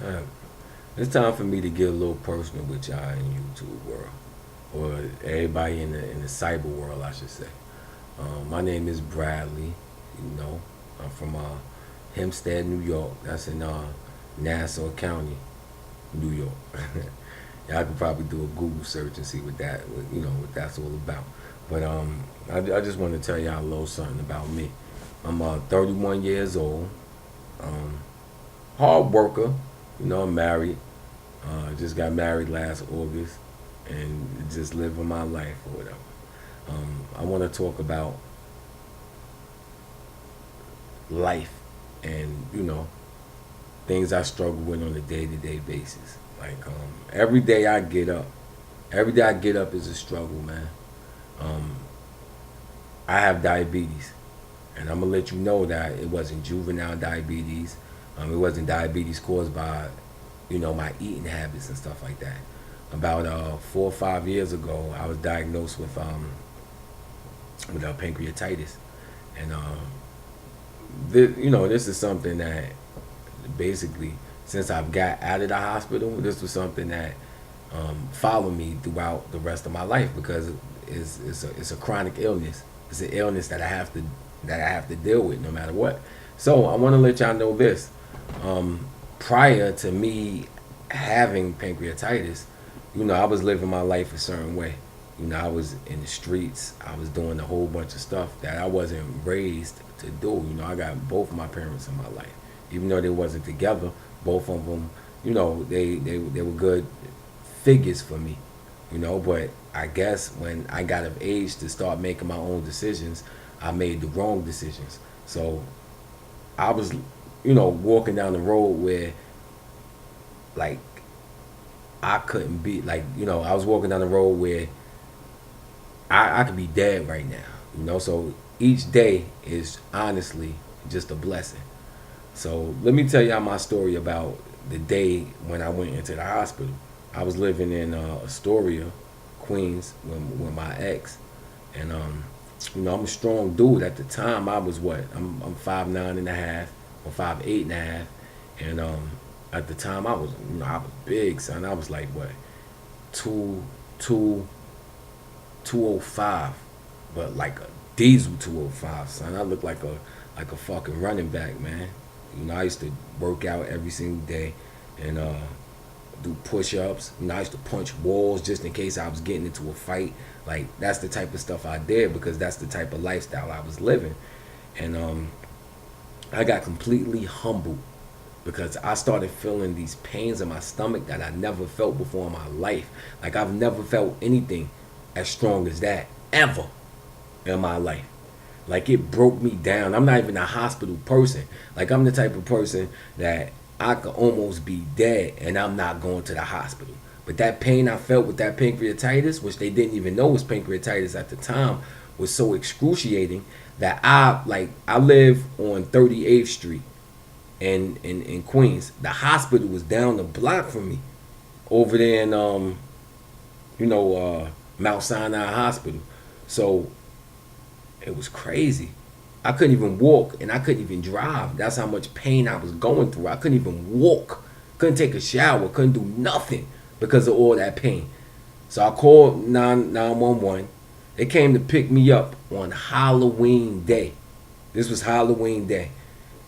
Uh, it's time for me to get a little personal with y'all in YouTube world, or everybody in the cyber world, I should say. My name is Bradley. You know, I'm from Hempstead, New York. That's in Nassau County, New York. Y'all could probably do a Google search and see what that's all about. But I just want to tell y'all a little something about me. I'm 31 years old. Um, Hard worker. I'm married. Just got married last August, and just living my life or whatever. I want to talk about life and things I struggle with on a day-to-day basis. Like every day I get up is a struggle, man. Um, I have diabetes, and I'm gonna let you know that it wasn't juvenile diabetes. It wasn't diabetes caused by my eating habits and stuff like that. About 4 or 5 years ago, I was diagnosed with pancreatitis, and this is something that basically, since I've got out of the hospital, this was something that followed me throughout the rest of my life because it's a chronic illness. It's an illness that I have to deal with no matter what. So I want to let y'all know this. Prior to me having pancreatitis, I was living my life a certain way. I was in the streets. I was doing a whole bunch of stuff that I wasn't raised to do. I got both of my parents in my life, even though they wasn't together. Both of them, they were good figures for me. But I guess when I got of age to start making my own decisions, I made the wrong decisions. So I was, walking down the road where like I couldn't be like, I was walking down the road where I could be dead right now. So each day is honestly just a blessing. So let me tell y'all my story about the day when I went into the hospital. I was living in Astoria, Queens, with my ex, and I'm a strong dude. At the time, I was what? I'm 5'9.5" or 5'8.5", and at the time I was big, son. I was like what, two 205, but like a diesel 205, son. I look like a fucking running back, man. I used to work out every single day and do push-ups. I used to punch walls just in case I was getting into a fight. Like that's the type of stuff I did because that's the type of lifestyle I was living. And I got completely humbled because I started feeling these pains in my stomach that I never felt before in my life. Like I've never felt anything as strong as that ever in my life. Like it broke me down. I'm not even a hospital person. Like I'm the type of person that I could almost be dead and I'm not going to the hospital. But that pain I felt with that pancreatitis, which they didn't even know was pancreatitis at the time, was so excruciating that I live on 38th Street in Queens. The hospital was down the block from me, over there in Mount Sinai Hospital. So it was crazy. I couldn't even walk and I couldn't even drive. That's how much pain I was going through. I couldn't even walk, couldn't take a shower, couldn't do nothing because of all that pain. So I called 911. They came to pick me up on Halloween day. This was Halloween day.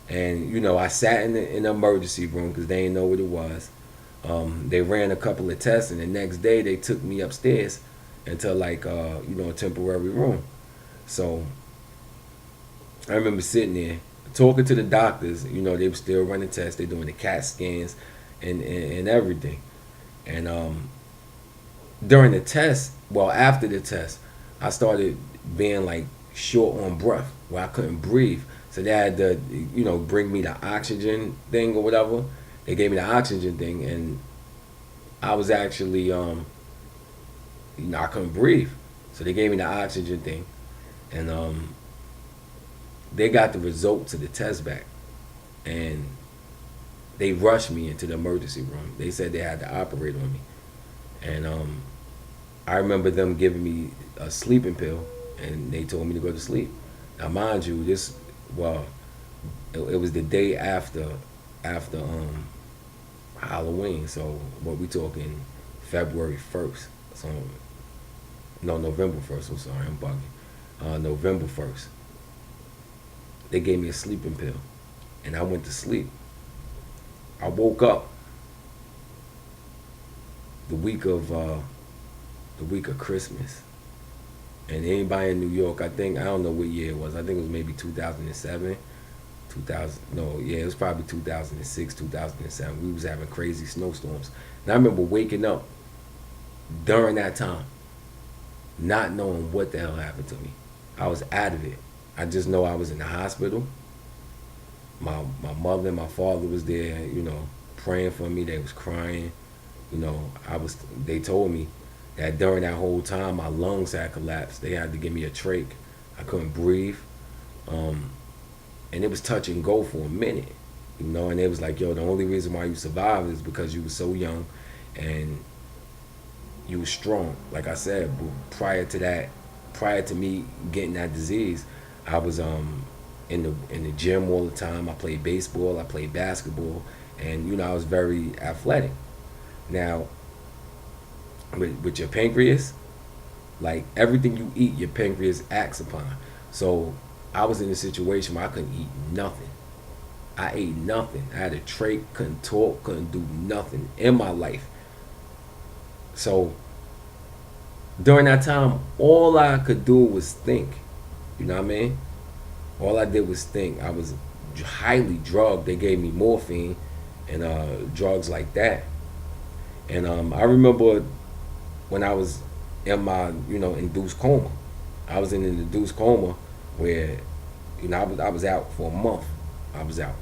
And, I sat in the emergency room because they didn't know what it was. They ran a couple of tests, and the next day they took me upstairs into a temporary room. So I remember sitting there talking to the doctors. They were still running tests. They doing the CAT scans and everything. And during the test, well, after the test, I started being like short on breath, where I couldn't breathe. So they had to, bring me the oxygen thing or whatever. They gave me the oxygen thing, and I was actually, I couldn't breathe. So they gave me the oxygen thing, and they got the results of the test back, and they rushed me into the emergency room. They said they had to operate on me, and I remember them giving me a sleeping pill, and they told me to go to sleep. Now, mind you, it was the day after Halloween. So what we talking February 1st. So no, November 1st. I'm sorry, I'm bugging. November 1st. They gave me a sleeping pill, and I went to sleep. I woke up the week of Christmas. And anybody in New York, I don't know what year it was. I think it was maybe 2007, 2000. No, yeah, it was probably 2006, 2007. We was having crazy snowstorms, and I remember waking up during that time, not knowing what the hell happened to me. I was out of it. I just know I was in the hospital. My mother and my father was there, praying for me. They was crying. They told me that during that whole time my lungs had collapsed. They had to give me a trach. I couldn't breathe. And it was touch and go for a minute. And they was like, yo, the only reason why you survived is because you were so young and you were strong. Like I said, prior to me getting that disease, I was in the gym all the time. I played baseball, I played basketball, and I was very athletic. Now, with your pancreas, like everything you eat, your pancreas acts upon. So I was in a situation where I couldn't eat nothing. I ate nothing. I had a trach, couldn't talk, couldn't do nothing in my life. So during that time, all I could do was think. You know what I mean? All I did was think. I was highly drugged. They gave me morphine and drugs like that. And I remember when I was in my, induced coma. I was in an induced coma where, I was out for a month. I was out.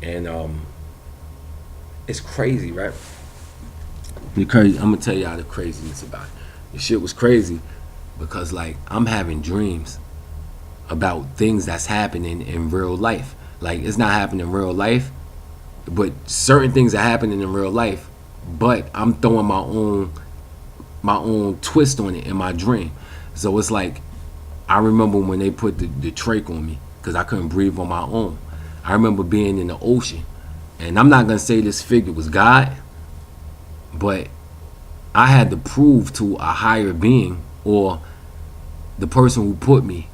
And it's crazy, right? Because I'm gonna tell y'all the craziness about it. The shit was crazy because like I'm having dreams about things that's happening in real life. Like it's not happening in real life, but certain things are happening in real life. But I'm throwing my own twist on it in my dream. So it's like I remember when they put the trach on me because I couldn't breathe on my own. I remember being in the ocean, and I'm not gonna say this figure was God, but I had to prove to a higher being or the person who put me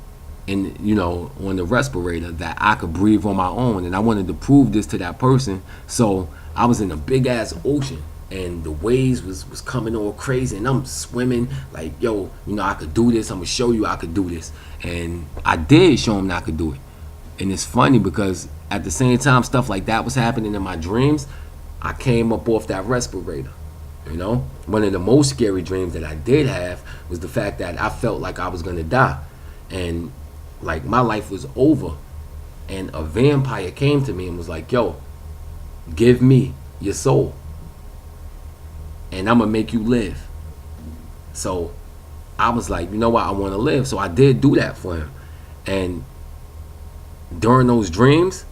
in, on the respirator that I could breathe on my own, and I wanted to prove this to that person. So I was in a big ass ocean, and the waves was coming all crazy, and I'm swimming like, yo, I could do this. I'm gonna show you I could do this, and I did show him that I could do it. And it's funny because at the same time stuff like that was happening in my dreams, I came up off that respirator. One of the most scary dreams that I did have was the fact that I felt like I was gonna die, and like my life was over. And a vampire came to me and was like, "Yo, give me your soul, and I'm gonna make you live." So I was like, you know what, I want to live. So I did do that for him. And during those dreams,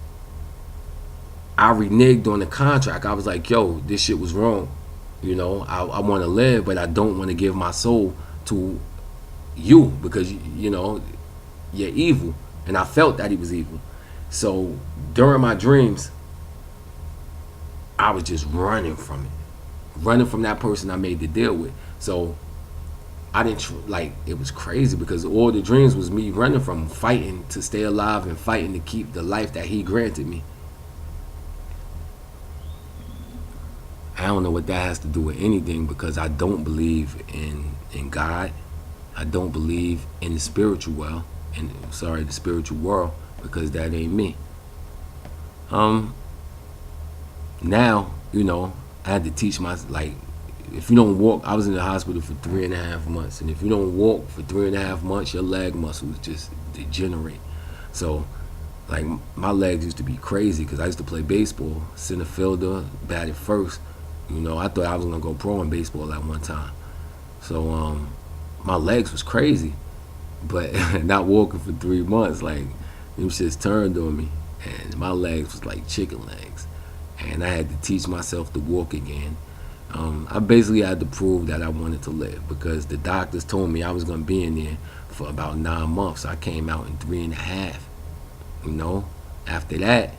I reneged on the contract. I was like, yo, this shit was wrong. I want to live, but I don't want to give my soul to you because, you're evil. And I felt that he was evil. So during my dreams, I was just running from it. Running from that person I made the deal with. So I didn't, it was crazy because all the dreams was me running from him, fighting to stay alive and fighting to keep the life that he granted me. I don't know what that has to do with anything because I don't believe in God. I don't believe in the spiritual world. The spiritual world, because that ain't me. Now, I had to teach if you don't walk, I was in the hospital for 3.5 months, and if you don't walk for 3.5 months, your leg muscles just degenerate. So, my legs used to be crazy because I used to play baseball, center fielder, batted first. I thought I was gonna go pro in baseball at one time. So, my legs was crazy, but not walking for 3 months, them shits turned on me, and my legs was like chicken legs, and I had to teach myself to walk again. I basically had to prove that I wanted to live because the doctors told me I was going to be in there for about 9 months. I came out in 3.5. After that,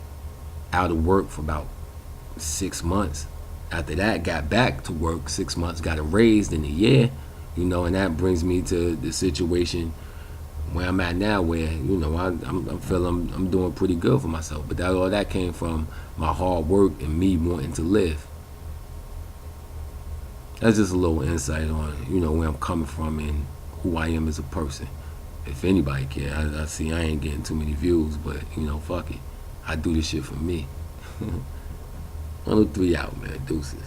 out of work for about 6 months. After that, got back to work 6 months, got a raise in a year, and that brings me to the situation where I'm at now, where I'm feeling I'm doing pretty good for myself. But all that came from my hard work and me wanting to live. That's just a little insight on where I'm coming from and who I am as a person. If anybody care, I see I ain't getting too many views, but fuck it, I do this shit for me. 103 out, man. Deuces.